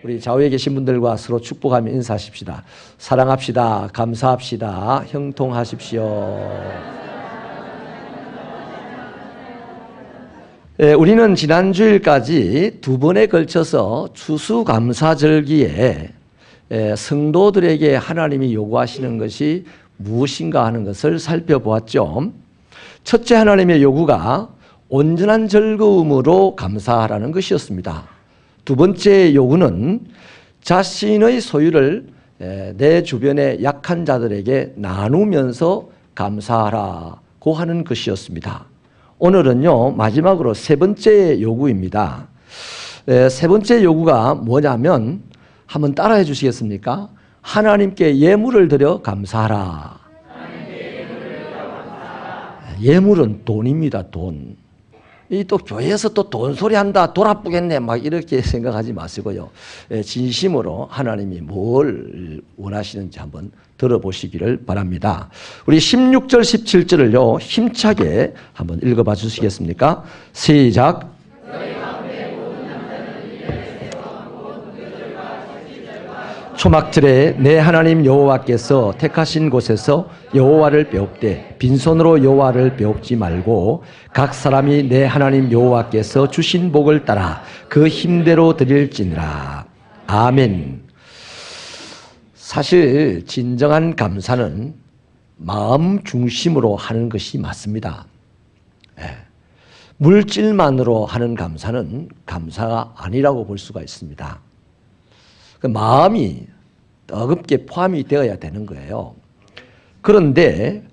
우리 좌우에 계신 분들과 서로 축복하며 인사하십시다. 사랑합시다. 감사합시다. 형통하십시오. 우리는 지난 주일까지 두 번에 걸쳐서 추수감사절기에 성도들에게 하나님이 요구하시는 것이 무엇인가 하는 것을 살펴보았죠. 첫째, 하나님의 요구가 온전한 즐거움으로 감사하라는 것이었습니다. 두 번째 요구는 자신의 소유를 내 주변의 약한 자들에게 나누면서 감사하라고 하는 것이었습니다. 오늘은요, 마지막으로 세 번째 요구입니다. 세 번째 요구가 뭐냐면 한번 따라해 주시겠습니까? 하나님께 예물을 드려 감사하라. 예물은 돈입니다. 돈. 이 또 교회에서 또 돈 소리 한다, 돈 아프겠네, 막 이렇게 생각하지 마시고요. 진심으로 하나님이 뭘 원하시는지 한번 들어보시기를 바랍니다. 우리 16절, 17절을요, 힘차게 한번 읽어봐 주시겠습니까? 시작. 초막절에 내 하나님 여호와께서 택하신 곳에서 여호와를 배웁되 빈손으로 여호와를 배웁지 말고 각 사람이 내 하나님 여호와께서 주신 복을 따라 그 힘대로 드릴지니라. 아멘. 사실 진정한 감사는 마음 중심으로 하는 것이 맞습니다. 물질만으로 하는 감사는 감사가 아니라고 볼 수가 있습니다. 그 마음이 뜨겁게 포함이 되어야 되는 거예요. 그런데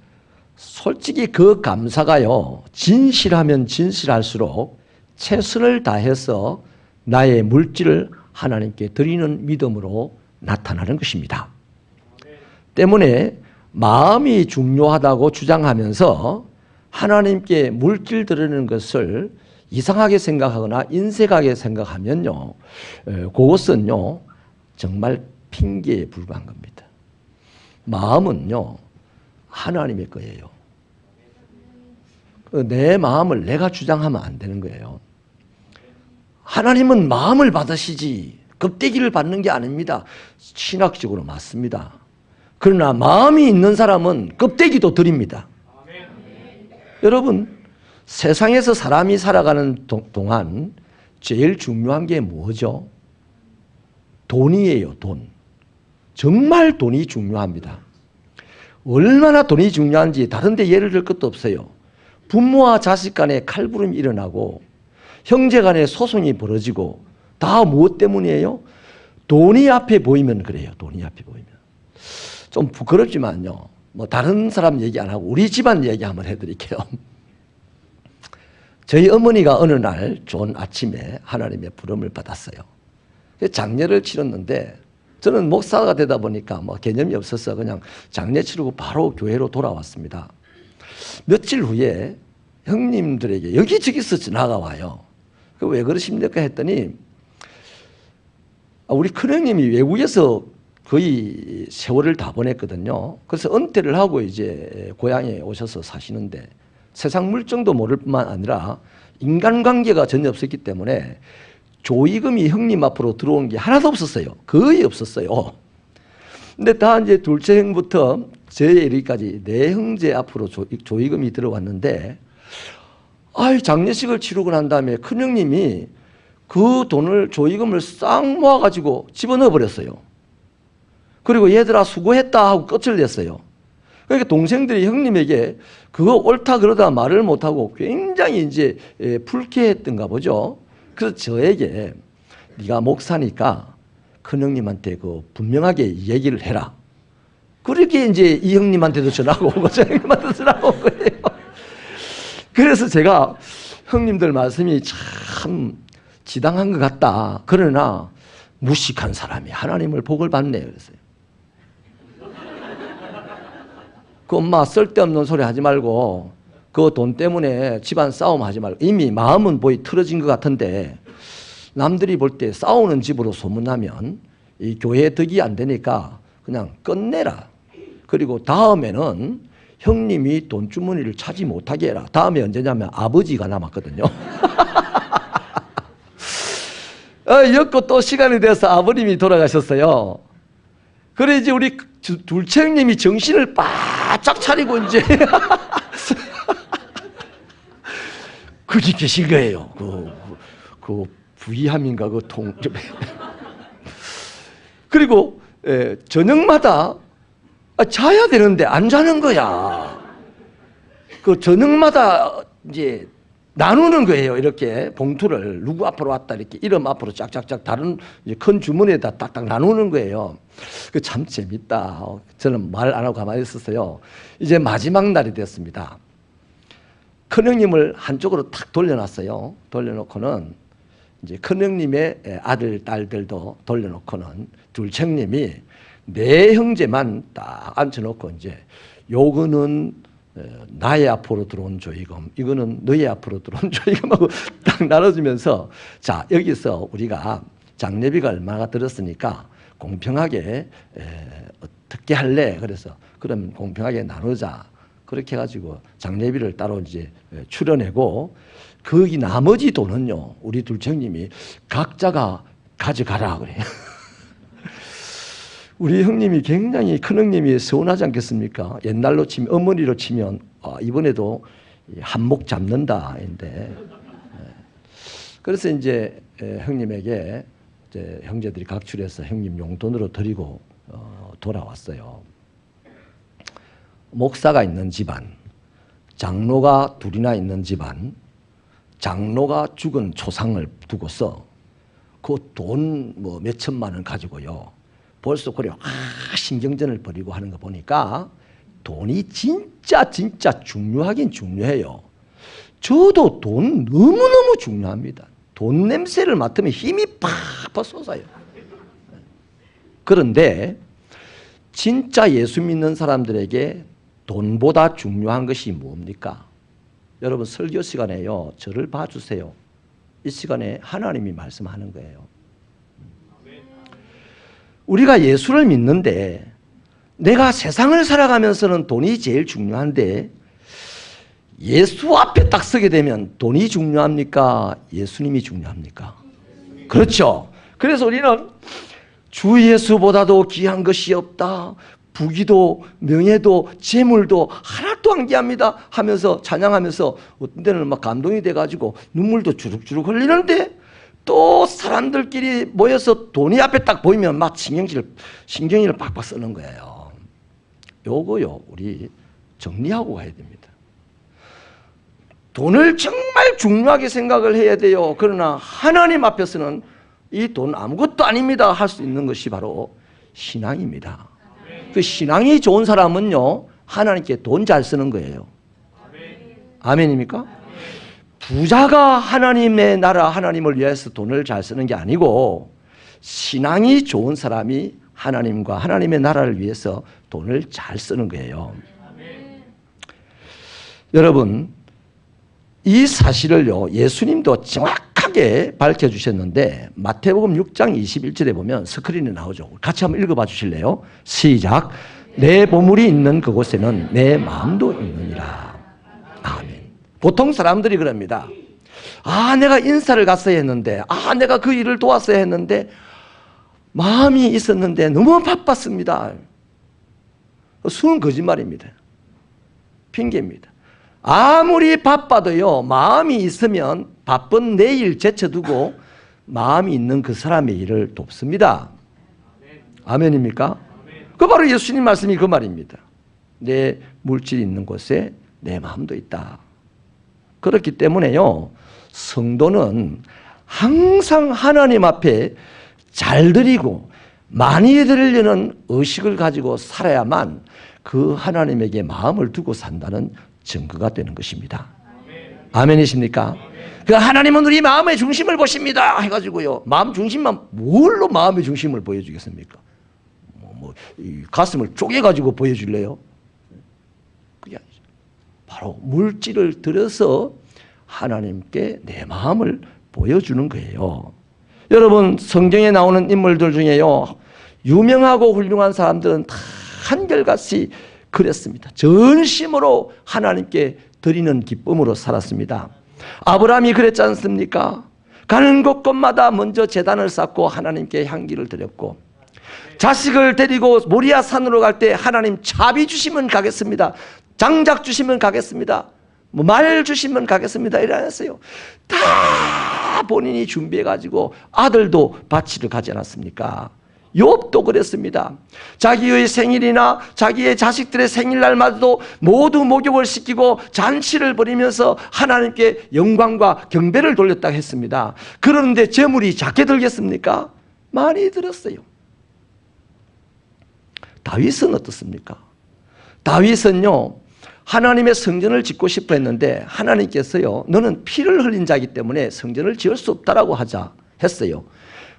솔직히 그 감사가요, 진실하면 진실할수록 최선을 다해서 나의 물질을 하나님께 드리는 믿음으로 나타나는 것입니다. 때문에 마음이 중요하다고 주장하면서 하나님께 물질 드리는 것을 이상하게 생각하거나 인색하게 생각하면요, 그것은요 정말 핑계에 불과한 겁니다. 마음은요 하나님의 거예요. 내 마음을 내가 주장하면 안 되는 거예요. 하나님은 마음을 받으시지 껍데기를 받는 게 아닙니다. 신학적으로 맞습니다. 그러나 마음이 있는 사람은 껍데기도 드립니다. 여러분, 세상에서 사람이 살아가는 동안 제일 중요한 게 뭐죠? 돈이에요. 돈. 정말 돈이 중요합니다. 얼마나 돈이 중요한지 다른 데 예를 들 것도 없어요. 부모와 자식 간에 칼부림이 일어나고 형제 간에 소송이 벌어지고 다 무엇 때문이에요? 돈이 앞에 보이면 그래요. 돈이 앞에 보이면. 좀 부끄럽지만요, 뭐 다른 사람 얘기 안 하고 우리 집안 얘기 한번 해드릴게요. 저희 어머니가 어느 날 좋은 아침에 하나님의 부름을 받았어요. 장례를 치렀는데 저는 목사가 되다 보니까 뭐 개념이 없어서 그냥 장례 치르고 바로 교회로 돌아왔습니다. 며칠 후에 형님들에게 여기저기서 전화가 와요. 왜 그러십니까 했더니 우리 큰형님이 외국에서 거의 세월을 다 보냈거든요. 그래서 은퇴를 하고 이제 고향에 오셔서 사시는데 세상 물정도 모를 뿐만 아니라 인간관계가 전혀 없었기 때문에 조의금이 형님 앞으로 들어온 게 하나도 없었어요. 거의 없었어요. 근데 다 이제 둘째 형부터 제 이르기까지 네 형제 앞으로 조의금이 들어왔는데, 장례식을 치르고 난 다음에 큰 형님이 그 돈을 조의금을 싹 모아가지고 집어넣어 버렸어요. 그리고 얘들아 수고했다 하고 끝을 냈어요. 그러니까 동생들이 형님에게 그거 옳다 그러다 말을 못하고 굉장히 이제 불쾌했던가 보죠. 그래서 저에게 네가 목사니까 큰형님한테 그 분명하게 얘기를 해라. 그렇게 이제 이 형님한테도 전화가 오고 저 형님한테도 전화가 온 거예요. 그래서 제가 형님들 말씀이 참 지당한 것 같다. 그러나 무식한 사람이 하나님을 복을 받네. 그랬어요. 그 엄마 쓸데없는 소리 하지 말고 그 돈 때문에 집안 싸움 하지 말고, 이미 마음은 보이 틀어진 것 같은데 남들이 볼 때 싸우는 집으로 소문나면 이 교회 덕이 안 되니까 그냥 끝내라. 그리고 다음에는 형님이 돈 주머니를 차지 못하게 해라. 다음에 언제냐면 아버지가 남았거든요. 엮고 또 시간이 돼서 아버님이 돌아가셨어요. 그래 이제 우리 둘째 형님이 정신을 바짝 차리고 이제 거기 계신 거예요. 그 부의함인가 그 통. 그리고 저녁마다 자야 되는데 안 자는 거야. 그 저녁마다 이제 나누는 거예요. 이렇게 봉투를 누구 앞으로 왔다 이렇게 이름 앞으로 쫙쫙쫙 다른 큰 주머니에다 딱딱 나누는 거예요. 그 참 재밌다. 저는 말 안 하고 가만히 있었어요. 이제 마지막 날이 됐습니다. 큰형님을 한쪽으로 탁 돌려놨어요. 돌려놓고는 이제 큰형님의 아들 딸들도 돌려놓고는 둘째 형님이 네 형제만 딱 앉혀놓고 이제 요거는 나의 앞으로 들어온 조이금, 이거는 너의 앞으로 들어온 조이금하고 딱 나눠주면서 자 여기서 우리가 장례비가 얼마나 들었으니까 공평하게 어떻게 할래? 그래서 그러면 공평하게 나누자. 그렇게 해가지고 장례비를 따로 이제 추려내고 거기 나머지 돈은요 우리 둘째 형님이 각자가 가져가라 그래요. 우리 형님이 굉장히 큰 형님이 서운하지 않겠습니까? 옛날로 치면 어머니로 치면 이번에도 한몫 잡는다인데 그래서 이제 형님에게 이제 형제들이 각출해서 형님 용돈으로 드리고 돌아왔어요. 목사가 있는 집안, 장로가 둘이나 있는 집안, 장로가 죽은 초상을 두고서 그 돈 뭐 몇천만 원 가지고요. 벌써 그래 신경전을 벌이고 하는 거 보니까 돈이 진짜 중요하긴 중요해요. 저도 돈 너무너무 중요합니다. 돈 냄새를 맡으면 힘이 팍팍 솟아요. 그런데 진짜 예수 믿는 사람들에게 돈보다 중요한 것이 뭡니까? 여러분 설교 시간에요. 저를 봐주세요. 이 시간에 하나님이 말씀하는 거예요. 우리가 예수를 믿는데 내가 세상을 살아가면서는 돈이 제일 중요한데 예수 앞에 딱 서게 되면 돈이 중요합니까? 예수님이 중요합니까? 그렇죠. 그래서 우리는 주 예수보다도 귀한 것이 없다. 부귀도 명예도 재물도 하나도 안 귀합니다 하면서 찬양하면서 어떤 때는 막 감동이 돼가지고 눈물도 주룩주룩 흘리는데 또 사람들끼리 모여서 돈이 앞에 딱 보이면 막 신경질을 빡빡 쓰는 거예요. 요거요 우리 정리하고 가야 됩니다. 돈을 정말 중요하게 생각을 해야 돼요. 그러나 하나님 앞에서는 이 돈 아무것도 아닙니다 할 수 있는 것이 바로 신앙입니다. 그 신앙이 좋은 사람은요 하나님께 돈 잘 쓰는 거예요. 아멘입니까? 부자가 하나님의 나라 하나님을 위해서 돈을 잘 쓰는 게 아니고 신앙이 좋은 사람이 하나님과 하나님의 나라를 위해서 돈을 잘 쓰는 거예요. 여러분 이 사실을요 예수님도 정확하게 밝혀주셨는데 마태복음 6장 21절에 보면 스크린에 나오죠. 같이 한번 읽어봐 주실래요? 시작. 내 보물이 있는 그곳에는 내 마음도 있느니라. 아멘. 보통 사람들이 그럽니다. 내가 인사를 갔어야 했는데 내가 그 일을 도왔어야 했는데 마음이 있었는데 너무 바빴습니다. 수는 거짓말입니다. 핑계입니다. 아무리 바빠도요 마음이 있으면 바쁜 내일 제쳐두고 마음이 있는 그 사람의 일을 돕습니다. 아멘입니까? 그 바로 예수님 말씀이 그 말입니다. 내 물질이 있는 곳에 내 마음도 있다. 그렇기 때문에요 성도는 항상 하나님 앞에 잘 드리고 많이 드리려는 의식을 가지고 살아야만 그 하나님에게 마음을 두고 산다는 증거가 되는 것입니다. 아멘이십니까? 그 하나님은 우리 마음의 중심을 보십니다 해가지고요 마음 중심만 뭘로 마음의 중심을 보여주겠습니까? 이 가슴을 쪼개가지고 보여줄래요? 그게 아니죠. 바로 물질을 들여서 하나님께 내 마음을 보여주는 거예요. 여러분 성경에 나오는 인물들 중에요 유명하고 훌륭한 사람들은 다 한결같이 그랬습니다. 전심으로 하나님께 드리는 기쁨으로 살았습니다. 아브라함이 그랬지 않습니까? 가는 곳곳마다 먼저 제단을 쌓고 하나님께 향기를 드렸고, 자식을 데리고 모리아 산으로 갈 때 하나님 차비 주시면 가겠습니다, 장작 주시면 가겠습니다, 말 주시면 가겠습니다 이랬어요. 다 본인이 준비해가지고 아들도 바치러 가지 않았습니까? 욥도 그랬습니다. 자기의 생일이나 자기의 자식들의 생일날마다도 모두 목욕을 시키고 잔치를 벌이면서 하나님께 영광과 경배를 돌렸다고 했습니다. 그런데 재물이 작게 들겠습니까? 많이 들었어요. 다윗은 어떻습니까? 다윗은요, 하나님의 성전을 짓고 싶어 했는데 하나님께서요, 너는 피를 흘린 자이기 때문에 성전을 지을 수 없다라고 하자 했어요.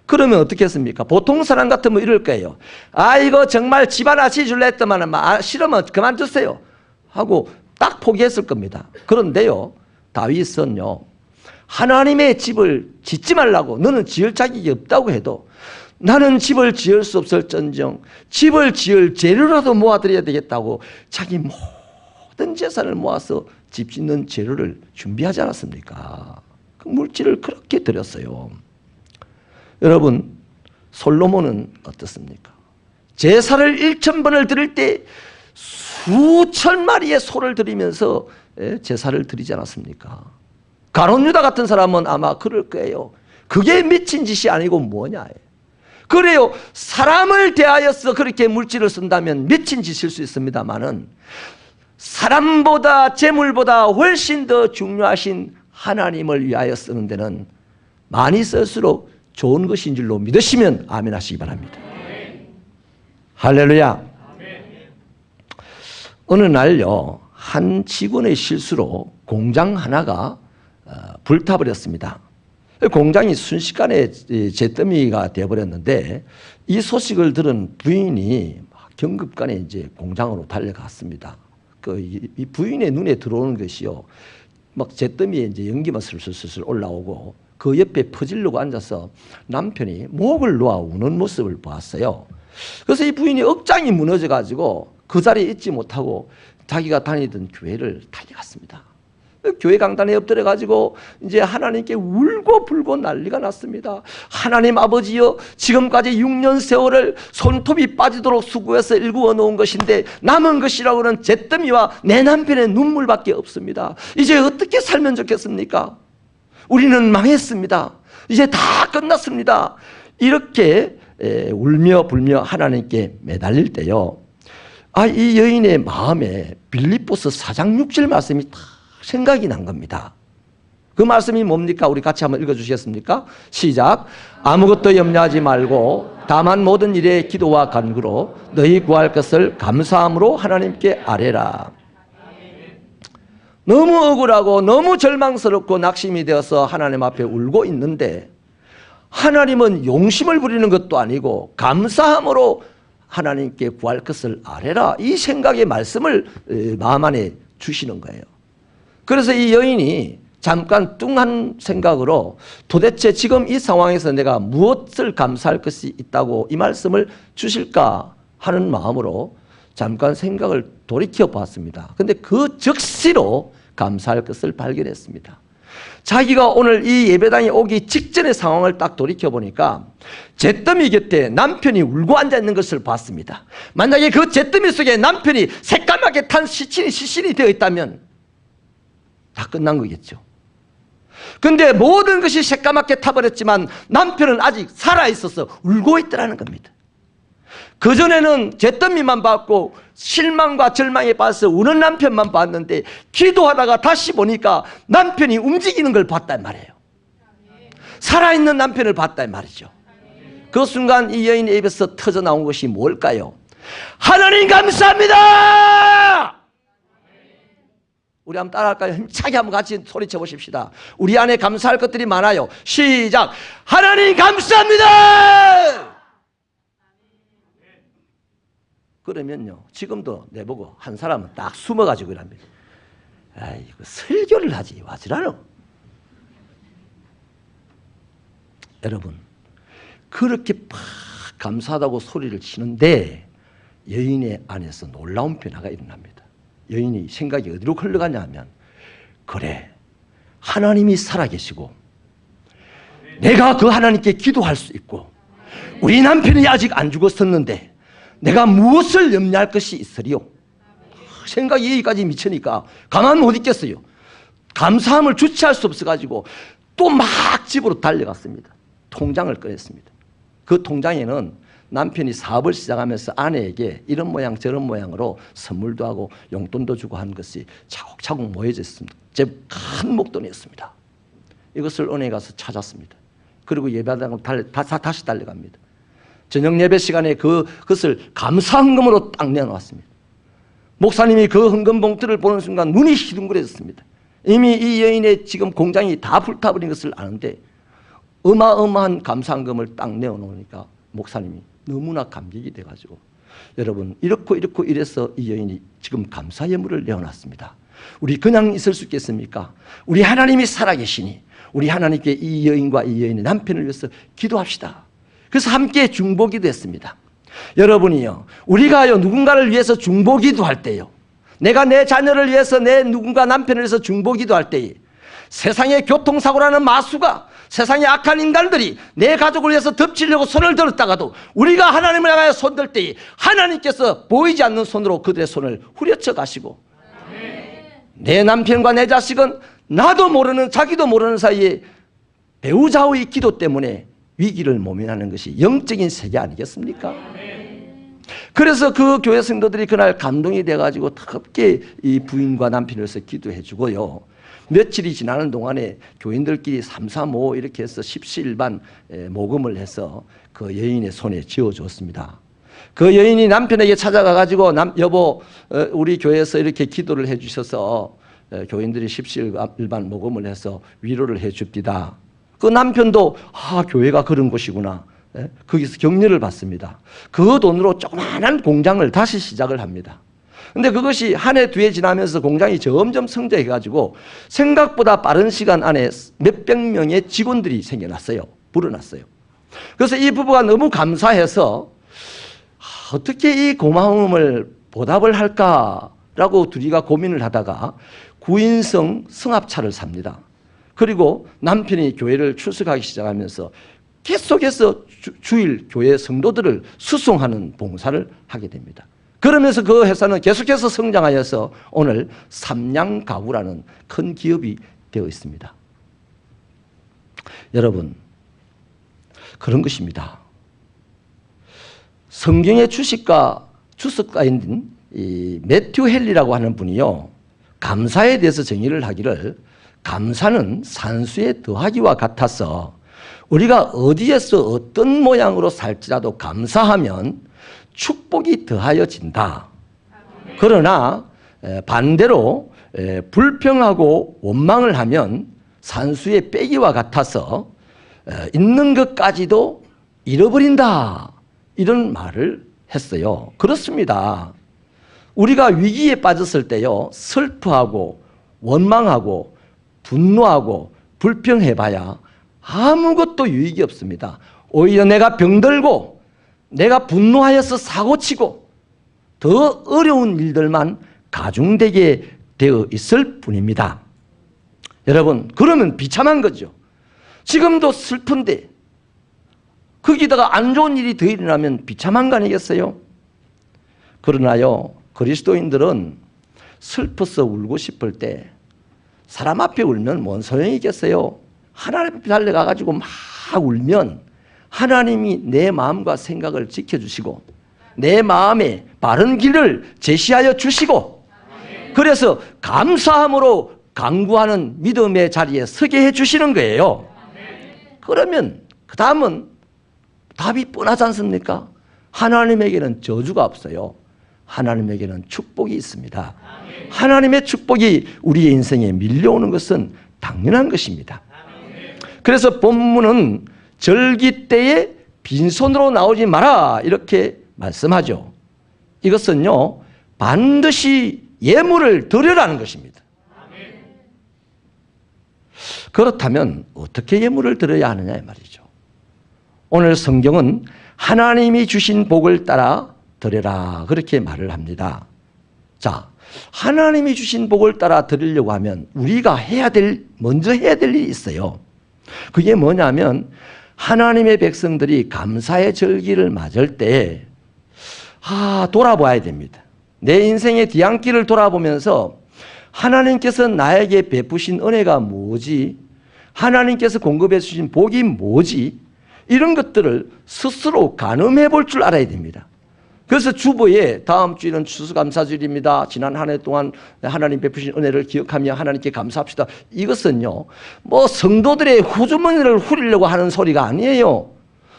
그러면 어떻게 했습니까? 보통 사람 같으면 이럴 거예요. 아, 이거 정말 집 하나 지어줄래 했더만 싫으면 그만두세요 하고 딱 포기했을 겁니다. 그런데요, 다윗은요, 하나님의 집을 짓지 말라고, 너는 지을 자격이 없다고 해도 나는 집을 지을 수 없을전정 집을 지을 재료라도 모아드려야 되겠다고 자기 모든 재산을 모아서 집 짓는 재료를 준비하지 않았습니까? 그 물질을 그렇게 드렸어요. 여러분, 솔로몬은 어떻습니까? 제사를 1000번을 드릴 때 수천 마리의 소를 드리면서 제사를 드리지 않았습니까? 가룟 유다 같은 사람은 아마 그럴 거예요. 그게 미친 짓이 아니고 뭐냐. 그래요, 사람을 대하여서 그렇게 물질을 쓴다면 미친 짓일 수 있습니다만은 사람보다 재물보다 훨씬 더 중요하신 하나님을 위하여 쓰는 데는 많이 쓸수록 좋은 것인 줄로 믿으시면 아멘 하시기 바랍니다. 할렐루야. 어느 날요, 한 직원의 실수로 공장 하나가 불타버렸습니다. 공장이 순식간에 잿더미가 되어버렸는데 이 소식을 들은 부인이 경급간에 이제 공장으로 달려갔습니다. 이 부인의 눈에 들어오는 것이요, 막 잿더미에 이제 연기만 슬슬슬 올라오고 그 옆에 퍼질려고 앉아서 남편이 목을 놓아 우는 모습을 보았어요. 그래서 이 부인이 억장이 무너져가지고 그 자리에 있지 못하고 자기가 다니던 교회를 달려갔습니다. 교회 강단에 엎드려가지고 이제 하나님께 울고 불고 난리가 났습니다. 하나님 아버지여, 지금까지 6년 세월을 손톱이 빠지도록 수고해서 일구어 놓은 것인데 남은 것이라고는 잿더미와 내 남편의 눈물밖에 없습니다. 이제 어떻게 살면 좋겠습니까? 우리는 망했습니다. 이제 다 끝났습니다. 이렇게 울며 불며 하나님께 매달릴 때요, 이 여인의 마음에 빌립보서 4장 6절 말씀이 다 생각이 난 겁니다. 그 말씀이 뭡니까? 우리 같이 한번 읽어주시겠습니까? 시작. 아무것도 염려하지 말고 다만 모든 일에 기도와 간구로 너희 구할 것을 감사함으로 하나님께 아뢰라. 너무 억울하고 너무 절망스럽고 낙심이 되어서 하나님 앞에 울고 있는데 하나님은 용심을 부리는 것도 아니고 감사함으로 하나님께 구할 것을 아뢰라, 이 생각의 말씀을 마음 안에 주시는 거예요. 그래서 이 여인이 잠깐 뚱한 생각으로 도대체 지금 이 상황에서 내가 무엇을 감사할 것이 있다고 이 말씀을 주실까 하는 마음으로 잠깐 생각을 돌이켜 봤습니다. 그런데 그 즉시로 감사할 것을 발견했습니다. 자기가 오늘 이 예배당에 오기 직전의 상황을 딱 돌이켜 보니까 잿더미 곁에 남편이 울고 앉아 있는 것을 봤습니다. 만약에 그 잿더미 속에 남편이 새까맣게 탄 시신이 되어 있다면 다 끝난 거겠죠. 근데 모든 것이 새까맣게 타버렸지만 남편은 아직 살아있어서 울고 있더라는 겁니다. 그전에는 잿더미만 봤고 실망과 절망에 빠져서 우는 남편만 봤는데 기도하다가 다시 보니까 남편이 움직이는 걸 봤단 말이에요. 살아있는 남편을 봤단 말이죠. 그 순간 이 여인의 입에서 터져 나온 것이 뭘까요? 하나님 감사합니다! 우리 한번 따라할까요? 힘차게 한번 같이 소리쳐 보십시다. 우리 안에 감사할 것들이 많아요. 시작! 하나님 감사합니다! 그러면요, 지금도 내보고 한 사람은 딱 숨어가지고 이랍니다. 아이고, 설교를 하지 와지라노. 여러분, 그렇게 팍 감사하다고 소리를 치는데 여인의 안에서 놀라운 변화가 일어납니다. 여인이 생각이 어디로 흘러가냐 하면, 그래, 하나님이 살아계시고 내가 그 하나님께 기도할 수 있고, 우리 남편이 아직 안 죽었었는데 내가 무엇을 염려할 것이 있으리요? 생각이 여기까지 미치니까 가만 못 있겠어요. 감사함을 주체할 수 없어가지고 또 막 집으로 달려갔습니다. 통장을 꺼냈습니다. 그 통장에는 남편이 사업을 시작하면서 아내에게 이런 모양 저런 모양으로 선물도 하고 용돈도 주고 한 것이 차곡차곡 모여져 있습니다. 제 큰 목돈이었습니다. 이것을 은행에 가서 찾았습니다. 그리고 예배하다가 다시 달려갑니다. 저녁 예배 시간에 그것을 감사 헌금으로 딱 내놓았습니다. 목사님이 그 헌금 봉투를 보는 순간 눈이 시둥그레졌습니다. 이미 이 여인의 지금 공장이 다 불타버린 것을 아는데 어마어마한 감사 헌금을 딱 내어놓으니까 목사님이 너무나 감격이 돼가지고, 여러분 이렇고 이래서 이 여인이 지금 감사 예물을 내어놨습니다. 우리 그냥 있을 수 있겠습니까? 우리 하나님이 살아계시니 우리 하나님께 이 여인과 이 여인의 남편을 위해서 기도합시다. 그래서 함께 중보기도 했습니다. 여러분이요, 우리가요 누군가를 위해서 중보기도 할 때요, 내가 내 자녀를 위해서 내 누군가 남편을 위해서 중보기도 할 때에 세상의 교통사고라는 마수가, 세상의 악한 인간들이 내 가족을 위해서 덮치려고 손을 들었다가도 우리가 하나님을 향하여 손들 때에 하나님께서 보이지 않는 손으로 그들의 손을 후려쳐 가시고, 내 남편과 내 자식은 나도 모르는 자기도 모르는 사이에 배우자의 기도 때문에 위기를 모면하는 것이 영적인 세계 아니겠습니까? 그래서 그 교회 성도들이 그날 감동이 돼가지고 뜨겁게 이 부인과 남편을 위해서 기도해 주고요, 며칠이 지나는 동안에 교인들끼리 3, 3, 5 이렇게 해서 십시일반 모금을 해서 그 여인의 손에 쥐어줬습니다. 그 여인이 남편에게 찾아가가지고 여보, 우리 교회에서 이렇게 기도를 해주셔서 교인들이 십시일반 모금을 해서 위로를 해줍니다. 그 남편도 교회가 그런 곳이구나, 거기서 격려를 받습니다. 그 돈으로 조그마한 공장을 다시 시작을 합니다. 근데 그것이 한 해, 두 해 지나면서 공장이 점점 성장해가지고 생각보다 빠른 시간 안에 몇백 명의 직원들이 생겨났어요. 불어났어요. 그래서 이 부부가 너무 감사해서 어떻게 이 고마움을 보답을 할까라고 둘이가 고민을 하다가 9인승 승합차를 삽니다. 그리고 남편이 교회를 출석하기 시작하면서 계속해서 주일 교회 성도들을 수송하는 봉사를 하게 됩니다. 그러면서 그 회사는 계속해서 성장하여서 오늘 삼양가구라는 큰 기업이 되어 있습니다. 여러분, 그런 것입니다. 성경의 주석가인 이 매튜 헨리라고 하는 분이요, 감사에 대해서 정의를 하기를, 감사는 산수의 더하기와 같아서 우리가 어디에서 어떤 모양으로 살지라도 감사하면 축복이 더하여진다. 그러나 반대로 불평하고 원망을 하면 산수의 빼기와 같아서 있는 것까지도 잃어버린다. 이런 말을 했어요. 그렇습니다. 우리가 위기에 빠졌을 때요, 슬퍼하고 원망하고 분노하고 불평해봐야 아무것도 유익이 없습니다. 오히려 내가 병들고 내가 분노하여서 사고치고 더 어려운 일들만 가중되게 되어 있을 뿐입니다. 여러분, 그러면 비참한 거죠. 지금도 슬픈데 거기다가 안 좋은 일이 더 일어나면 비참한 거 아니겠어요? 그러나요, 그리스도인들은 슬퍼서 울고 싶을 때 사람 앞에 울면 뭔 소용이겠어요? 하나님 앞에 달려가가지고 막 울면 하나님이 내 마음과 생각을 지켜주시고 내 마음에 바른 길을 제시하여 주시고, 그래서 감사함으로 강구하는 믿음의 자리에 서게 해주시는 거예요. 그러면 그 다음은 답이 뻔하지 않습니까? 하나님에게는 저주가 없어요. 하나님에게는 축복이 있습니다. 하나님의 축복이 우리의 인생에 밀려오는 것은 당연한 것입니다. 그래서 본문은 절기 때에 빈손으로 나오지 마라 이렇게 말씀하죠. 이것은요, 반드시 예물을 드려라는 것입니다. 그렇다면 어떻게 예물을 드려야 하느냐 이 말이죠. 오늘 성경은 하나님이 주신 복을 따라 드려라 그렇게 말을 합니다. 자, 하나님이 주신 복을 따라 드리려고 하면 우리가 먼저 해야 될 일이 있어요. 그게 뭐냐면 하나님의 백성들이 감사의 절기를 맞을 때 돌아봐야 됩니다. 내 인생의 뒤안길을 돌아보면서 하나님께서 나에게 베푸신 은혜가 뭐지? 하나님께서 공급해 주신 복이 뭐지? 이런 것들을 스스로 가늠해 볼 줄 알아야 됩니다. 그래서 주보에 다음 주일은 추수감사주일입니다. 지난 한 해 동안 하나님 베푸신 은혜를 기억하며 하나님께 감사합시다. 이것은요, 뭐 성도들의 후주머니를 후리려고 하는 소리가 아니에요.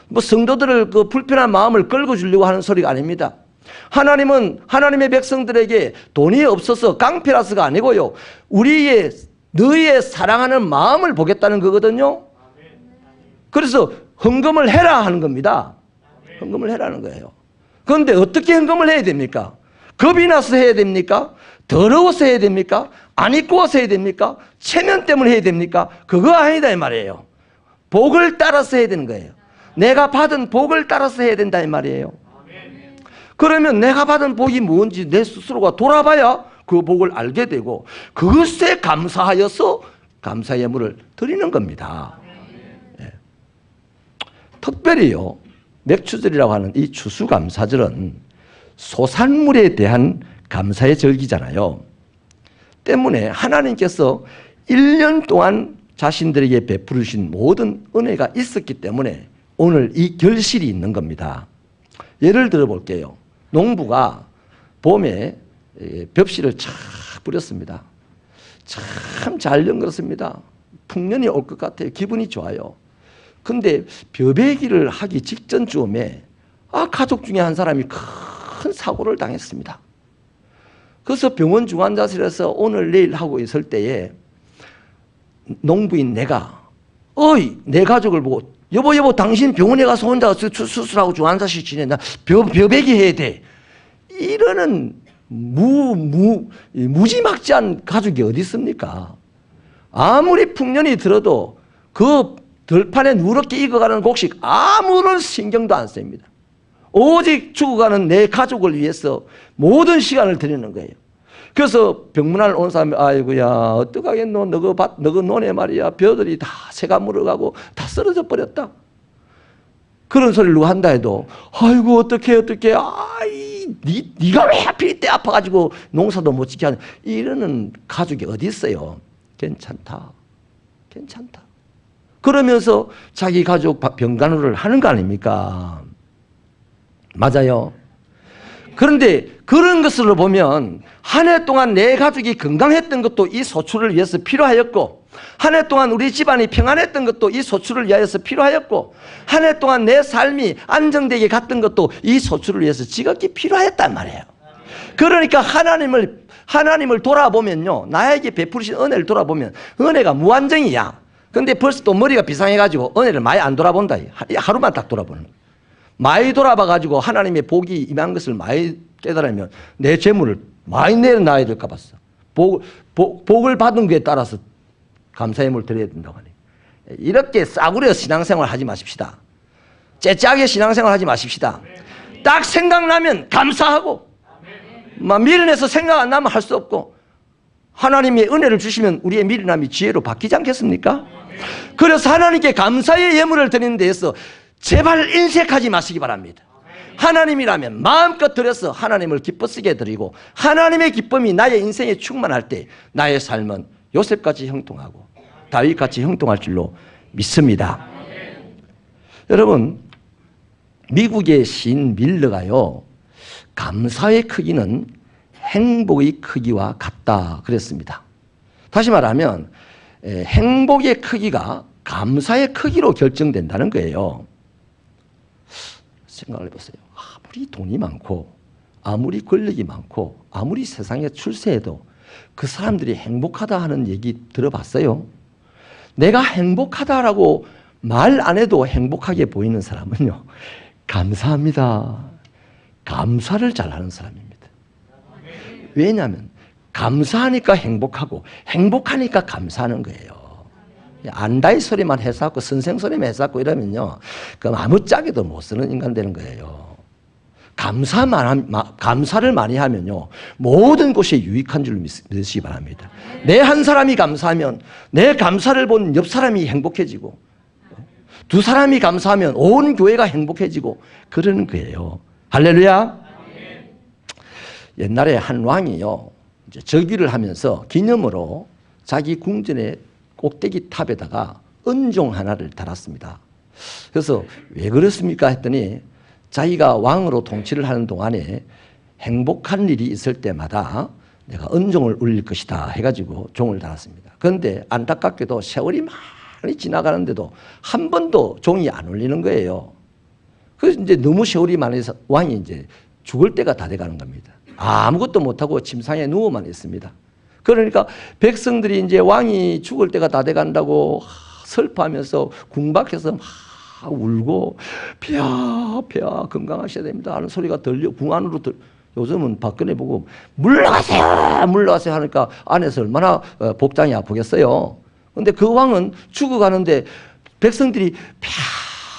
뭐 성도들을 그 불편한 마음을 끌고 주려고 하는 소리가 아닙니다. 하나님은 하나님의 백성들에게 돈이 없어서 깡패라서가 아니고요, 너희의 사랑하는 마음을 보겠다는 거거든요. 그래서 헌금을 해라 하는 겁니다. 헌금을 해라는 거예요. 그런데 어떻게 헌금을 해야 됩니까? 겁이 나서 해야 됩니까? 더러워서 해야 됩니까? 안 입고 와서 해야 됩니까? 체면 때문에 해야 됩니까? 그거 아니다 이 말이에요. 복을 따라서 해야 되는 거예요. 내가 받은 복을 따라서 해야 된다 이 말이에요. 그러면 내가 받은 복이 뭔지 내 스스로가 돌아봐야 그 복을 알게 되고 그것에 감사하여서 감사 예물을 드리는 겁니다. 예. 특별히요, 맥추절이라고 하는 이 추수감사절은 소산물에 대한 감사의 절기잖아요. 때문에 하나님께서 1년 동안 자신들에게 베푸르신 모든 은혜가 있었기 때문에 오늘 이 결실이 있는 겁니다. 예를 들어 볼게요. 농부가 봄에 벽실을 착 뿌렸습니다. 참 잘 연결했습니다. 풍년이 올 것 같아요. 기분이 좋아요. 근데 벼베기를 하기 직전쯤에 가족 중에 한 사람이 큰 사고를 당했습니다. 그래서 병원 중환자실에서 오늘 내일 하고 있을 때에 농부인 내가 내 가족을 보고 여보 당신 병원에 가서 혼자 수술하고 중환자실 지낸다. 벼베기 해야 돼. 이러는 무지막지한 가족이 어디 있습니까? 아무리 풍년이 들어도 그 들판에 누렇게 익어가는 곡식 아무런 신경도 안 씁니다. 오직 죽어가는 내 가족을 위해서 모든 시간을 드리는 거예요. 그래서 병문안 온 사람이 아이고야 어떡하겠노 너그 논에 말이야 벼들이 다 새가 물어가고 다 쓰러져 버렸다. 그런 소리를 누가 한다 해도 아이고 어떡해 네가 왜 하필 이때 아파가지고 농사도 못 지게 하는 이러는 가족이 어디 있어요. 괜찮다. 그러면서 자기 가족 병간호를 하는 거 아닙니까? 맞아요. 그런데 그런 것으로 보면 한 해 동안 내 가족이 건강했던 것도 이 소출을 위해서 필요하였고 한 해 동안 우리 집안이 평안했던 것도 이 소출을 위하여서 필요하였고 한 해 동안 내 삶이 안정되게 갔던 것도 이 소출을 위해서 지극히 필요했단 말이에요. 그러니까 하나님을 돌아보면요, 나에게 베푸신 은혜를 돌아보면 은혜가 무한정이야. 근데 벌써 또 머리가 비상해가지고 은혜를 많이 안 돌아본다. 하루만 딱 돌아보는 거예요. 많이 돌아봐가지고 하나님의 복이 임한 것을 많이 깨달으면 내 재물을 많이 내놔야 될까 봤어. 복을 받은 것에 따라서 감사예물 드려야 된다고 하니. 이렇게 싸구려 신앙생활 하지 마십시다. 째짜게 신앙생활 하지 마십시다. 딱 생각나면 감사하고 미련해서 생각 안 나면 할 수 없고 하나님의 은혜를 주시면 우리의 미련함이 지혜로 바뀌지 않겠습니까? 그래서 하나님께 감사의 예물을 드리는 데에서 제발 인색하지 마시기 바랍니다. 하나님이라면 마음껏 드려서 하나님을 기뻐쓰게 드리고 하나님의 기쁨이 나의 인생에 충만할 때 나의 삶은 요셉같이 형통하고 다윗같이 형통할 줄로 믿습니다. 여러분, 미국의 시인 밀러가요, 감사의 크기는 행복의 크기와 같다 그랬습니다. 다시 말하면 행복의 크기가 감사의 크기로 결정된다는 거예요. 생각을 해보세요. 아무리 돈이 많고 아무리 권력이 많고 아무리 세상에 출세해도 그 사람들이 행복하다 하는 얘기 들어봤어요? 내가 행복하다라고 말 안 해도 행복하게 보이는 사람은요, 감사합니다. 감사를 잘하는 사람입니다. 왜냐하면 감사하니까 행복하고 행복하니까 감사하는 거예요. 안다이 소리만 해서고 선생 소리만 해서고 이러면요, 그럼 아무짝에도 못 쓰는 인간 되는 거예요. 감사를 많이 하면요, 모든 것이 유익한 줄 믿으시기 바랍니다. 내 한 사람이 감사하면 내 감사를 본 옆 사람이 행복해지고, 두 사람이 감사하면 온 교회가 행복해지고 그러는 거예요. 할렐루야. 옛날에 한 왕이요, 이제 즉위를 하면서 기념으로 자기 궁전의 꼭대기 탑에다가 은종 하나를 달았습니다. 그래서 왜 그렇습니까 했더니, 자기가 왕으로 통치를 하는 동안에 행복한 일이 있을 때마다 내가 은종을 울릴 것이다 해가지고 종을 달았습니다. 그런데 안타깝게도 세월이 많이 지나가는데도 한 번도 종이 안 울리는 거예요. 그래서 이제 너무 세월이 많아서 왕이 이제 죽을 때가 다 돼가는 겁니다. 아무것도 못하고 침상에 누워만 있습니다. 그러니까 백성들이 이제 왕이 죽을 때가 다 돼간다고 슬퍼하면서 궁박해서 막 울고 폐하 건강하셔야 됩니다 하는 소리가 들려, 궁 안으로 요즘은 박근혜 보고 물러가세요 하니까 안에서 얼마나 복장이 아프겠어요. 그런데 그 왕은 죽어가는데 백성들이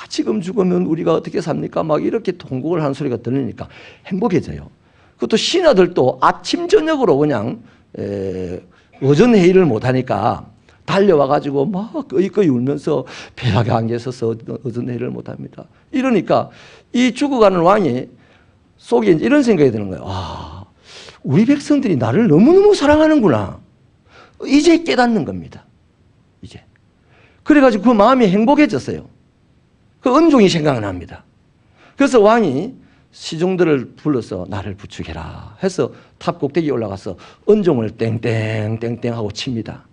지금 죽으면 우리가 어떻게 삽니까? 막 이렇게 통곡을 하는 소리가 들리니까 행복해져요. 그것도 신하들도 아침 저녁으로 그냥 어전 회의를 못하니까 달려와가지고 막 끄이끄이 울면서 폐하에 앉아서서 어전 회의를 못합니다. 이러니까 이 죽어가는 왕이 속에 이런 생각이 드는 거예요. 아, 우리 백성들이 나를 너무너무 사랑하는구나. 이제 깨닫는 겁니다. 이제. 그래가지고 그 마음이 행복해졌어요. 그 은종이 생각납니다. 그래서 왕이 시종들을 불러서 나를 부축해라 해서 탑 꼭대기에 올라가서 은종을 땡땡땡땡 하고 칩니다.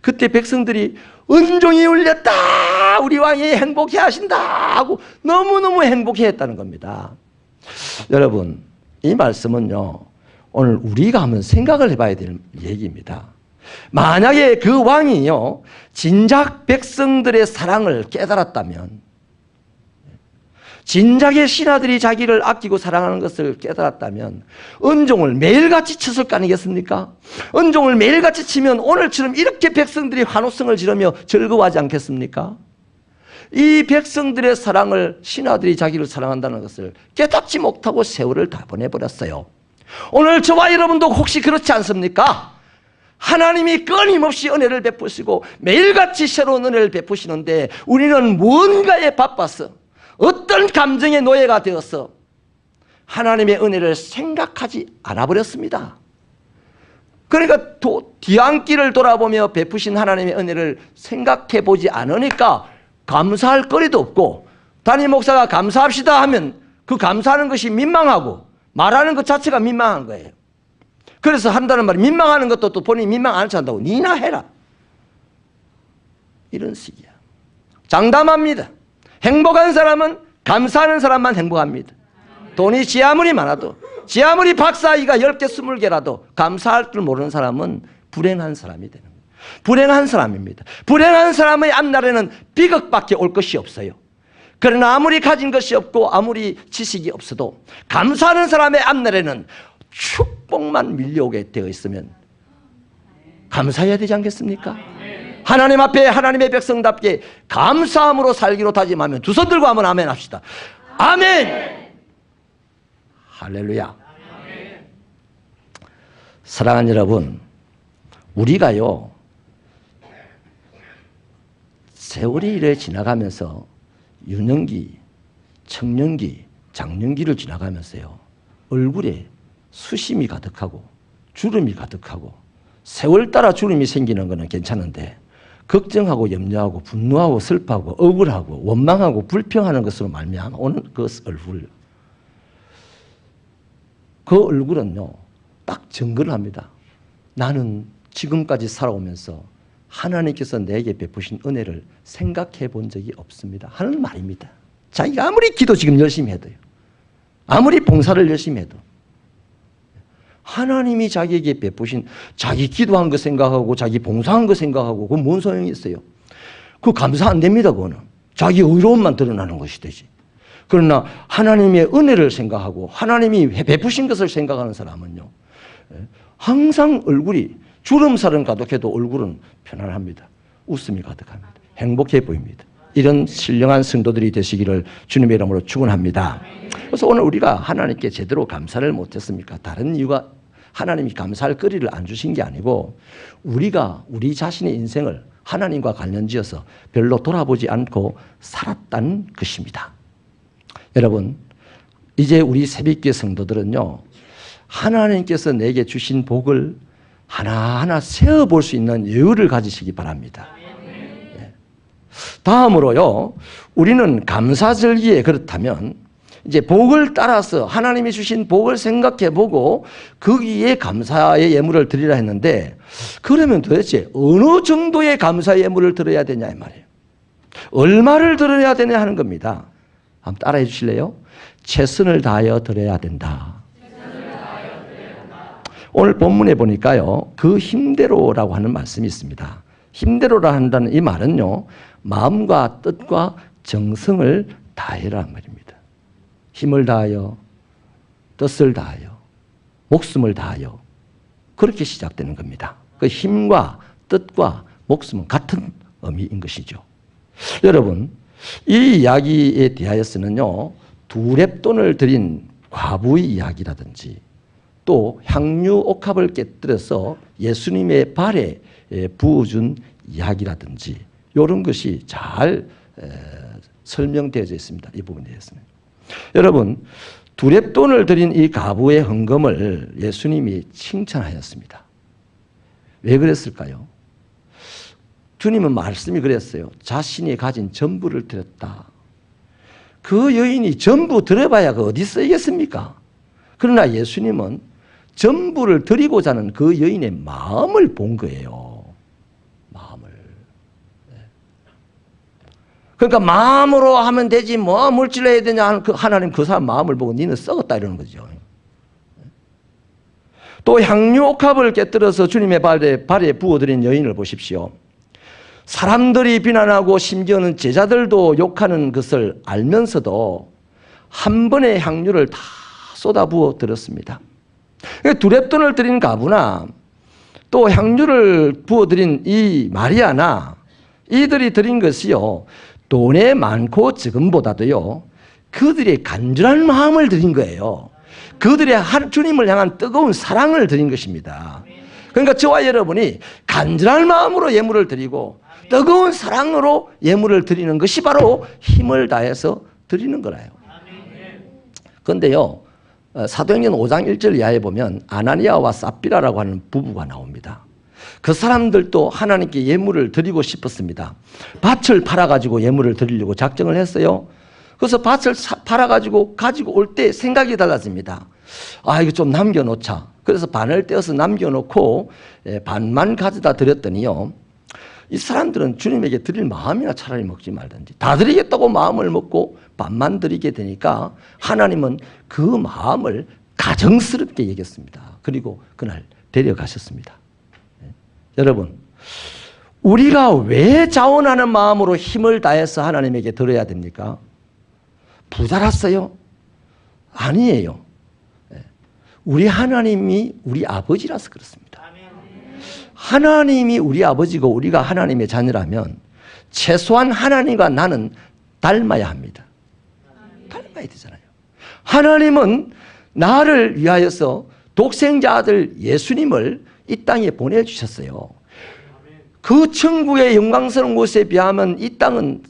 그때 백성들이 은종이 울렸다, 우리 왕이 행복해 하신다 하고 너무너무 행복해 했다는 겁니다. 여러분, 이 말씀은요, 오늘 우리가 한번 생각을 해봐야 될 얘기입니다. 만약에 그 왕이요, 진작 백성들의 사랑을 깨달았다면, 진작에 신하들이 자기를 아끼고 사랑하는 것을 깨달았다면 은종을 매일같이 쳤을 거 아니겠습니까? 은종을 매일같이 치면 오늘처럼 이렇게 백성들이 환호성을 지르며 즐거워하지 않겠습니까? 이 백성들의 사랑을, 신하들이 자기를 사랑한다는 것을 깨닫지 못하고 세월을 다 보내버렸어요. 오늘 저와 여러분도 혹시 그렇지 않습니까? 하나님이 끊임없이 은혜를 베푸시고 매일같이 새로운 은혜를 베푸시는데 우리는 무언가에 바빠서, 어떤 감정의 노예가 되어서 하나님의 은혜를 생각하지 않아 버렸습니다. 그러니까 뒤안길을 돌아보며 베푸신 하나님의 은혜를 생각해 보지 않으니까 감사할 거리도 없고, 담임 목사가 감사합시다 하면 그 감사하는 것이 민망하고 말하는 것 자체가 민망한 거예요. 그래서 한다는 말이, 민망하는 것도 또 본인이 민망 안 한다고 니나 해라, 이런 식이야. 장담합니다. 행복한 사람은 감사하는 사람만 행복합니다. 돈이 지 아무리 많아도, 지 아무리 박사이가 10개 20개라도 감사할 줄 모르는 사람은 불행한 사람이 되는 거예요. 불행한 사람입니다. 불행한 사람의 앞날에는 비극밖에 올 것이 없어요. 그러나 아무리 가진 것이 없고 아무리 지식이 없어도 감사하는 사람의 앞날에는 축복만 밀려오게 되어 있으면 감사해야 되지 않겠습니까? 하나님 앞에 하나님의 백성답게 감사함으로 살기로 다짐하면 두 손 들고 한번 아멘 합시다. 아멘. 할렐루야. 사랑하는 여러분, 우리가요, 세월이 이래 지나가면서 유년기, 청년기, 장년기를 지나가면서요, 얼굴에 수심이 가득하고 주름이 가득하고, 세월 따라 주름이 생기는 것은 괜찮은데 걱정하고 염려하고 분노하고 슬퍼하고 억울하고 원망하고 불평하는 것으로 말미암아 오는 그 얼굴, 그 얼굴은요 딱 증거를 합니다. 나는 지금까지 살아오면서 하나님께서 내게 베푸신 은혜를 생각해 본 적이 없습니다 하는 말입니다. 자기가 아무리 기도 지금 열심히 해도요, 아무리 봉사를 열심히 해도 하나님이 자기에게 베푸신, 자기 기도한 거 생각하고 자기 봉사한 거 생각하고 그건 뭔 소용이 있어요? 그거 감사 안 됩니다. 그거는 자기 의로움만 드러나는 것이 되지. 그러나 하나님의 은혜를 생각하고 하나님이 베푸신 것을 생각하는 사람은요, 항상 얼굴이, 주름살은 가득해도 얼굴은 편안합니다. 웃음이 가득합니다. 행복해 보입니다. 이런 신령한 성도들이 되시기를 주님의 이름으로 축원합니다. 그래서 오늘 우리가 하나님께 제대로 감사를 못했습니까? 다른 이유가 하나님이 감사할 거리를 안 주신 게 아니고 우리가 우리 자신의 인생을 하나님과 관련지어서 별로 돌아보지 않고 살았다는 것입니다. 여러분, 이제 우리 새벽기의 성도들은요, 하나님께서 내게 주신 복을 하나하나 세어볼 수 있는 여유를 가지시기 바랍니다. 다음으로요, 우리는 감사절기에 그렇다면 이제 복을 따라서 하나님이 주신 복을 생각해 보고 거기에 감사의 예물을 드리라 했는데, 그러면 도대체 어느 정도의 감사의 예물을 드려야 되냐 이 말이에요. 얼마를 드려야 되냐 하는 겁니다. 한번 따라해 주실래요? 최선을 다하여 드려야 된다. 오늘 본문에 보니까요, 그 힘대로라고 하는 말씀이 있습니다. 힘대로라 한다는 이 말은요, 마음과 뜻과 정성을 다해라 말입니다. 힘을 다하여, 뜻을 다하여, 목숨을 다하여, 그렇게 시작되는 겁니다. 그 힘과 뜻과 목숨은 같은 의미인 것이죠. 여러분, 이 이야기에 대하여서는요, 두렙돈을 들인 과부의 이야기라든지 또 향유 옥합을 깨뜨려서 예수님의 발에 부어준 이야기라든지 이런 것이 잘 설명되어져 있습니다. 이 부분에 대해서는. 여러분, 두렙돈을 들인 이 과부의 헌금을 예수님이 칭찬하였습니다. 왜 그랬을까요? 주님은 말씀이 그랬어요. 자신이 가진 전부를 드렸다. 그 여인이 전부 드려봐야 그 어디 쓰이겠습니까? 그러나 예수님은 전부를 드리고자 하는 그 여인의 마음을 본 거예요. 마음을. 그러니까 마음으로 하면 되지 뭐 물질로 해야 되냐 하는 하나님 그 사람 마음을 보고 니는 썩었다 이러는 거죠. 또 향유 옥합을 깨뜨려서 주님의 발에 부어드린 여인을 보십시오. 사람들이 비난하고 심지어는 제자들도 욕하는 것을 알면서도 한 번에 향유를 다 쏟아부어 드렸습니다. 두렙돈을 드린 가부나 또 향유를 부어드린 이 마리아나 이들이 드린 것이요, 돈의 많고 적음보다도요, 그들의 간절한 마음을 드린 거예요. 그들의 주님을 향한 뜨거운 사랑을 드린 것입니다. 그러니까 저와 여러분이 간절한 마음으로 예물을 드리고 뜨거운 사랑으로 예물을 드리는 것이 바로 힘을 다해서 드리는 거라요. 그런데요, 사도행전 5장 1절 이하에 보면 아나니아와 삽비라라고 하는 부부가 나옵니다. 그 사람들도 하나님께 예물을 드리고 싶었습니다. 밭을 팔아가지고 예물을 드리려고 작정을 했어요. 그래서 밭을 팔아가지고 가지고 올 때 생각이 달라집니다. 아, 이거 좀 남겨놓자. 그래서 반을 떼어서 남겨놓고 반만 가져다 드렸더니요, 이 사람들은 주님에게 드릴 마음이나 차라리 먹지 말든지 다 드리겠다고 마음을 먹고 반만 드리게 되니까 하나님은 그 마음을 가정스럽게 여겼습니다. 그리고 그날 데려가셨습니다. 여러분, 우리가 왜 자원하는 마음으로 힘을 다해서 하나님에게 드려야 됩니까? 부자랐어요? 아니에요. 우리 하나님이 우리 아버지라서 그렇습니다. 하나님이 우리 아버지고 우리가 하나님의 자녀라면 최소한 하나님과 나는 닮아야 합니다. 닮아야 되잖아요. 하나님은 나를 위하여서 독생자 아들 예수님을 이 땅에 보내주셨어요. 그 천국의 영광스러운 곳에 비하면 이 땅은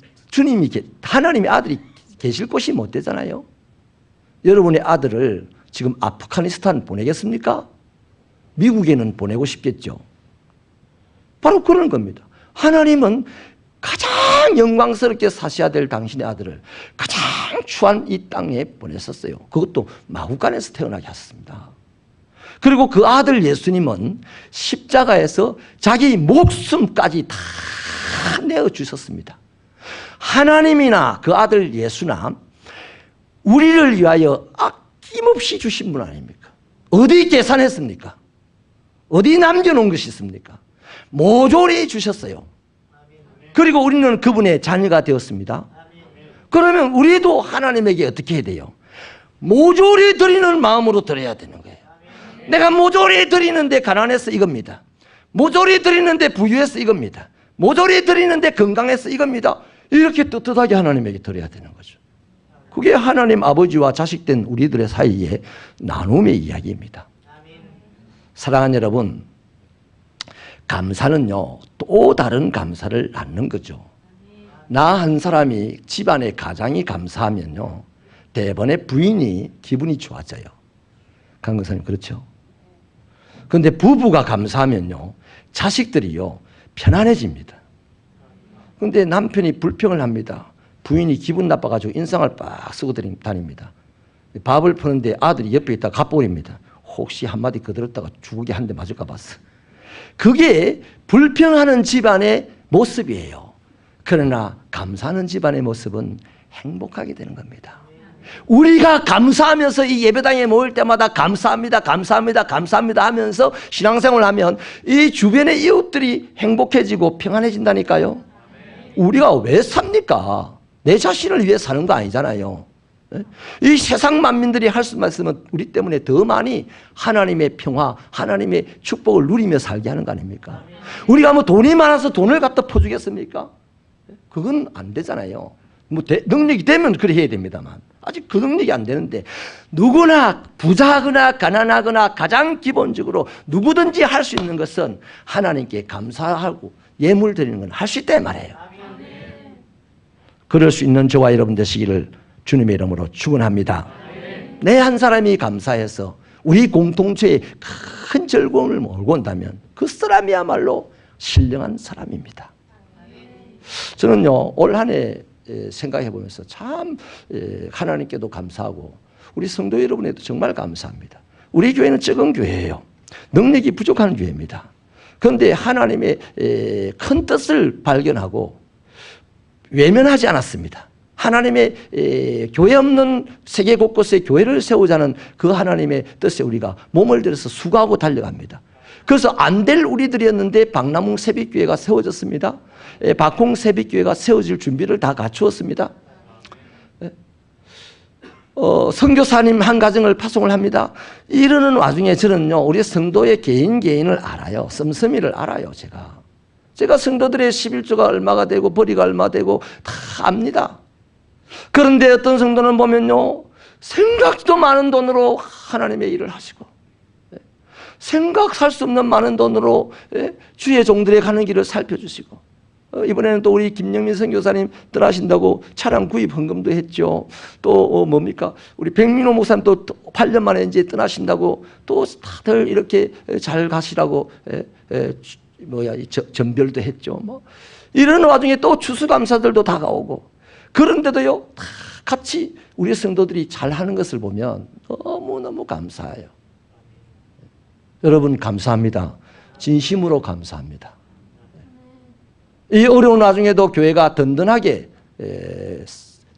하나님의 아들이 계실 곳이 못 되잖아요. 여러분의 아들을 지금 아프가니스탄 보내겠습니까? 미국에는 보내고 싶겠죠. 바로 그런 겁니다. 하나님은 가장 영광스럽게 사셔야 될 당신의 아들을 가장 추한 이 땅에 보냈었어요. 그것도 마구간에서 태어나게 하셨습니다. 그리고 그 아들 예수님은 십자가에서 자기 목숨까지 다 내어주셨습니다. 하나님이나 그 아들 예수나 우리를 위하여 아낌없이 주신 분 아닙니까? 어디 계산했습니까? 어디 남겨놓은 것이 있습니까? 모조리 주셨어요. 그리고 우리는 그분의 자녀가 되었습니다. 그러면 우리도 하나님에게 어떻게 해야 돼요? 모조리 드리는 마음으로 드려야 되는 거예요. 내가 모조리 드리는데 가난해서 이겁니다. 모조리 드리는데 부유해서 이겁니다. 모조리 드리는데 건강해서 이겁니다. 이렇게 떳떳하게 하나님에게 드려야 되는 거죠. 그게 하나님 아버지와 자식된 우리들의 사이의 나눔의 이야기입니다. 사랑하는 여러분, 감사는요, 또 다른 감사를 낳는 거죠. 나 한 사람이 집안의 가장이 감사하면요, 대번에 부인이 기분이 좋아져요. 강근사님 그렇죠? 그런데 부부가 감사하면요, 자식들이요, 편안해집니다. 그런데 남편이 불평을 합니다. 부인이 기분 나빠가지고 인상을 빡 쓰고 다닙니다. 밥을 푸는데 아들이 옆에 있다가 갑버립니다. 혹시 한마디 거들었다가 주걱이 한 대 맞을까 봤어. 그게 불평하는 집안의 모습이에요. 그러나 감사하는 집안의 모습은 행복하게 되는 겁니다. 우리가 감사하면서 이 예배당에 모일 때마다 감사합니다, 감사합니다, 감사합니다 하면서 신앙생활을 하면 이 주변의 이웃들이 행복해지고 평안해진다니까요. 우리가 왜 삽니까? 내 자신을 위해 사는 거 아니잖아요. 이 세상 만민들이 할 수만 있으면 우리 때문에 더 많이 하나님의 평화, 하나님의 축복을 누리며 살게 하는 거 아닙니까? 우리가 뭐 돈이 많아서 돈을 갖다 퍼주겠습니까? 그건 안 되잖아요. 뭐 능력이 되면 그래 해야 됩니다만 아직 그 능력이 안 되는데, 누구나 부자하거나 가난하거나 가장 기본적으로 누구든지 할 수 있는 것은 하나님께 감사하고 예물 드리는 건 할 수 있다 말이에요. 그럴 수 있는 저와 여러분 되시기를 주님의 이름으로 축원합니다. 내 한 사람이 감사해서 우리 공동체에 큰 즐거움을 몰고 온다면 그 사람이야말로 신령한 사람입니다. 저는요, 올 한 해 생각해 보면서 참 하나님께도 감사하고 우리 성도 여러분에도 정말 감사합니다. 우리 교회는 적은 교회예요. 능력이 부족한 교회입니다. 그런데 하나님의 큰 뜻을 발견하고 외면하지 않았습니다. 하나님의 교회 없는 세계 곳곳에 교회를 세우자는 그 하나님의 뜻에 우리가 몸을 들여서 수고하고 달려갑니다. 그래서 안 될 우리들이었는데 박남웅 새빛교회가 세워졌습니다. 박홍 새빛교회가 세워질 준비를 다 갖추었습니다. 선교사님 한 가정을 파송을 합니다. 이러는 와중에 저는요, 우리 성도의 개인을 알아요. 씀씀이를 알아요. 제가 성도들의 11조가 얼마가 되고 벌이가 얼마 되고 다 압니다. 그런데 어떤 성도는 보면요, 생각지도 많은 돈으로 하나님의 일을 하시고, 생각할 수 없는 많은 돈으로 주의 종들의 가는 길을 살펴주시고, 이번에는 또 우리 김영민 선교사님 떠나신다고 차량 구입 헌금도 했죠. 또 뭡니까, 우리 백민호 목사님 또 8년 만에 이제 떠나신다고 또 다들 이렇게 잘 가시라고 전별도 했죠. 뭐 이런 와중에 또 추수감사들도 다가오고, 그런데도요, 다 같이 우리 성도들이 잘하는 것을 보면 너무너무 감사해요. 여러분 감사합니다. 진심으로 감사합니다. 이 어려운 와중에도 교회가 든든하게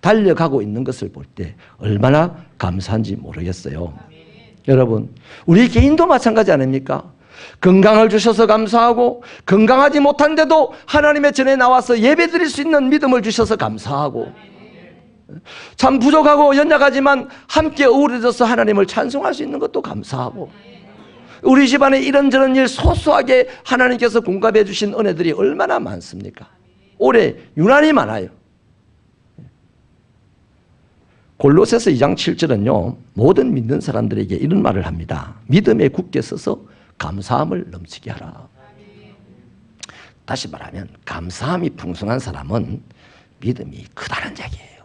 달려가고 있는 것을 볼 때 얼마나 감사한지 모르겠어요. 여러분, 우리 개인도 마찬가지 아닙니까? 건강을 주셔서 감사하고, 건강하지 못한데도 하나님의 전에 나와서 예배드릴 수 있는 믿음을 주셔서 감사하고, 참 부족하고 연약하지만 함께 어우러져서 하나님을 찬송할 수 있는 것도 감사하고, 우리 집안에 이런저런 일 소소하게 하나님께서 공급해 주신 은혜들이 얼마나 많습니까? 올해 유난히 많아요. 골로새서 2장 7절은요, 모든 믿는 사람들에게 이런 말을 합니다. 믿음에 굳게 서서 감사함을 넘치게 하라. 다시 말하면 감사함이 풍성한 사람은 믿음이 크다는 얘기예요.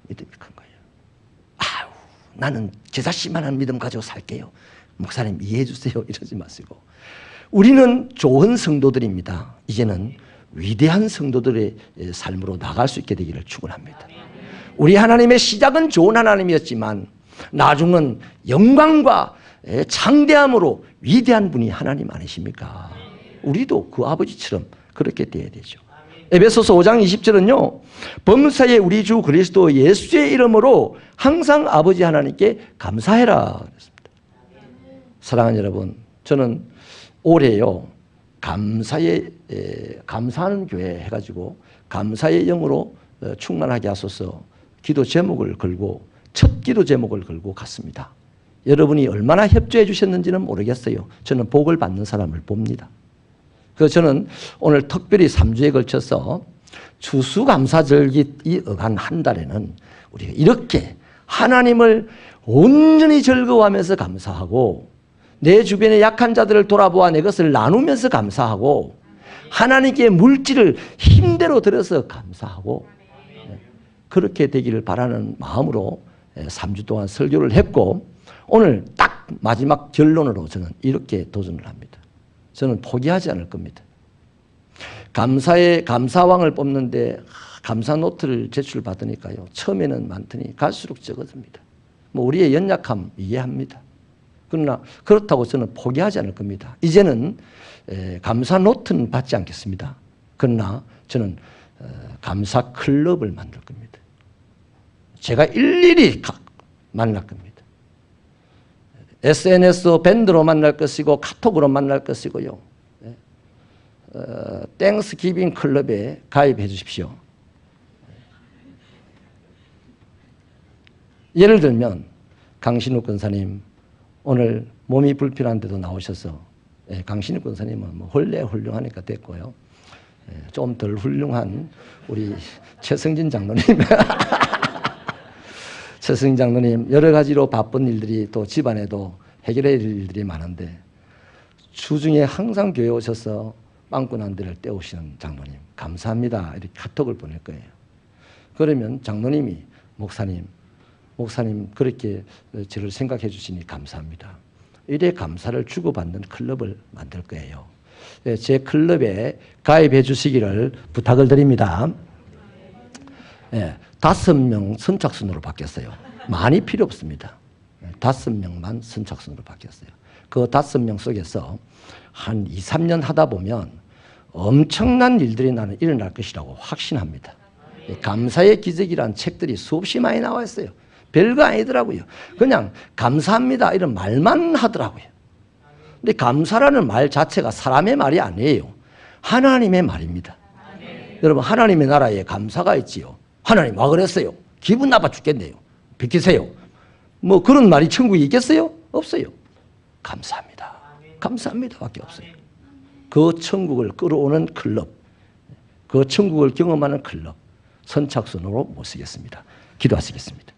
믿음이 큰 거예요. 아유, 나는 제 자신만한 믿음 가지고 살게요. 목사님 이해해 주세요. 이러지 마시고, 우리는 좋은 성도들입니다. 이제는 위대한 성도들의 삶으로 나갈 수 있게 되기를 축원합니다. 우리 하나님의 시작은 좋은 하나님이었지만 나중은 영광과 창대함으로 위대한 분이 하나님 아니십니까? 우리도 그 아버지처럼 그렇게 돼야 되죠. 에베소서 5장 20절은요, 범사에 우리 주 그리스도 예수의 이름으로 항상 아버지 하나님께 감사해라 그랬습니다. 사랑하는 여러분, 저는 올해요, 감사하는 교회 해가지고 감사의 영으로 충만하게 하소서 기도 제목을 걸고, 첫 기도 제목을 걸고 갔습니다. 여러분이 얼마나 협조해 주셨는지는 모르겠어요. 저는 복을 받는 사람을 봅니다. 그래서 저는 오늘 특별히 3주에 걸쳐서 추수감사절기 어간 한 달에는 우리가 이렇게 하나님을 온전히 즐거워하면서 감사하고 내 주변의 약한 자들을 돌아보아 내 것을 나누면서 감사하고 하나님께 물질을 힘대로 들여서 감사하고 그렇게 되기를 바라는 마음으로 3주 동안 설교를 했고 오늘 딱 마지막 결론으로 저는 이렇게 도전을 합니다. 저는 포기하지 않을 겁니다. 감사왕을 뽑는데 감사 노트를 제출받으니까요. 처음에는 많더니 갈수록 적어집니다. 뭐 우리의 연약함 이해합니다. 그러나 그렇다고 저는 포기하지 않을 겁니다. 이제는 감사 노트는 받지 않겠습니다. 그러나 저는 감사 클럽을 만들 겁니다. 제가 일일이 만날 겁니다. SNS 밴드로 만날 것이고 카톡으로 만날 것이고요. 땡스기빙 클럽에 가입해 주십시오. 예를 들면 강신욱 권사님 오늘 몸이 불편한데도 나오셔서 강신욱 권사님은 뭐 훌륭하니까 됐고요. 좀 덜 훌륭한 우리 최성진 장로님 최성진 장로님 여러 가지로 바쁜 일들이 또 집안에도 해결해야 할 일들이 많은데 주중에 항상 교회 오셔서 빵꾸 난 데를 떼우시는 장로님 감사합니다. 이렇게 카톡을 보낼 거예요. 그러면 장로님이 목사님 그렇게 저를 생각해 주시니 감사합니다. 이래 감사를 주고받는 클럽을 만들 거예요. 제 클럽에 가입해 주시기를 부탁을 드립니다. 5명 선착순으로 바뀌었어요. 많이 필요 없습니다. 5명만 선착순으로 바뀌었어요. 그 5명 속에서 한 2, 3년 하다 보면 엄청난 일들이 나는 일어날 것이라고 확신합니다. 감사의 기적이라는 책들이 수없이 많이 나와 있어요. 별거 아니더라고요. 그냥 감사합니다 이런 말만 하더라고요. 근데 감사라는 말 자체가 사람의 말이 아니에요. 하나님의 말입니다. 여러분 하나님의 나라에 감사가 있지요. 하나님 와 그랬어요. 기분 나빠 죽겠네요. 비키세요. 뭐 그런 말이 천국에 있겠어요? 없어요. 감사합니다. 감사합니다 밖에 없어요. 그 천국을 끌어오는 클럽, 그 천국을 경험하는 클럽 선착순으로 모시겠습니다. 기도하시겠습니다.